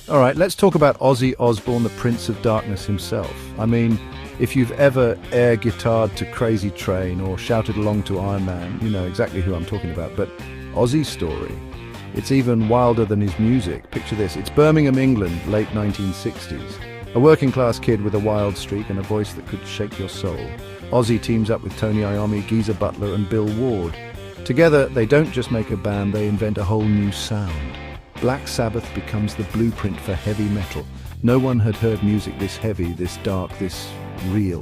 All right, let's talk about Ozzy Osbourne, the Prince of Darkness himself. I mean, if you've ever air guitared to Crazy Train or shouted along to Iron Man, you know exactly who I'm talking about. But Ozzy's story, it's even wilder than his music. Picture this, it's Birmingham, England, late 1960s. A working class kid with a wild streak and a voice that could shake your soul. Ozzy teams up with Tony Iommi, Geezer Butler and Bill Ward. Together, they don't just make a band, they invent a whole new sound. Black Sabbath becomes the blueprint for heavy metal. No one had heard music this heavy, this dark, this real.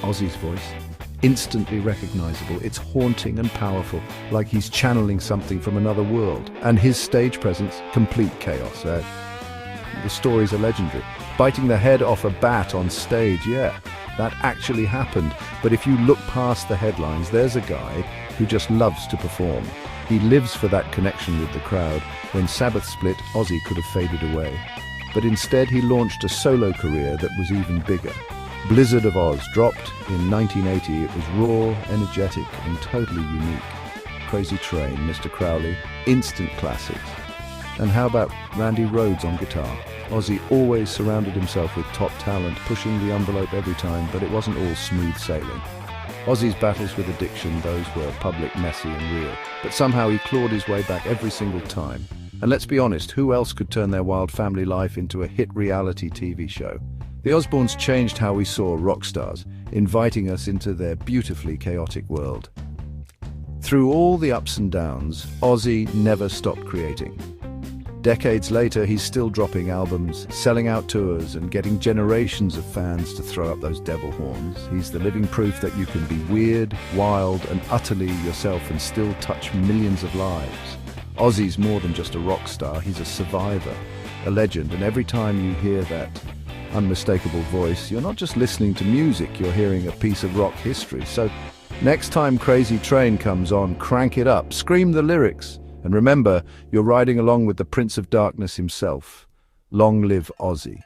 Ozzy's voice, instantly recognizable. It's haunting and powerful, like he's channeling something from another world. And his stage presence, complete chaos. The stories are legendary. Biting the head off a bat on stage, yeah, that actually happened. But if you look past the headlines, there's a guy who just loves to perform. He lives for that connection with the crowd. When Sabbath split, Ozzy could have faded away. But instead he launched a solo career that was even bigger. Blizzard of Oz dropped in 1980. It was raw, energetic and totally unique. Crazy Train, Mr. Crowley, instant classics. And how about Randy Rhoads on guitar? Ozzy always surrounded himself with top talent, pushing the envelope every time, but it wasn't all smooth sailing. Ozzy's battles with addiction, those were public, messy and real. But somehow he clawed his way back every single time. And let's be honest, who else could turn their wild family life into a hit reality TV show? The Osbournes changed how we saw rock stars, inviting us into their beautifully chaotic world. Through all the ups and downs, Ozzy never stopped creating. Decades later, he's still dropping albums, selling out tours, and getting generations of fans to throw up those devil horns. He's the living proof that you can be weird, wild, and utterly yourself and still touch millions of lives. Ozzy's more than just a rock star, he's a survivor, a legend, and every time you hear that unmistakable voice, you're not just listening to music, you're hearing a piece of rock history. So next time Crazy Train comes on, crank it up, scream the lyrics. And remember, you're riding along with the Prince of Darkness himself. Long live Ozzy.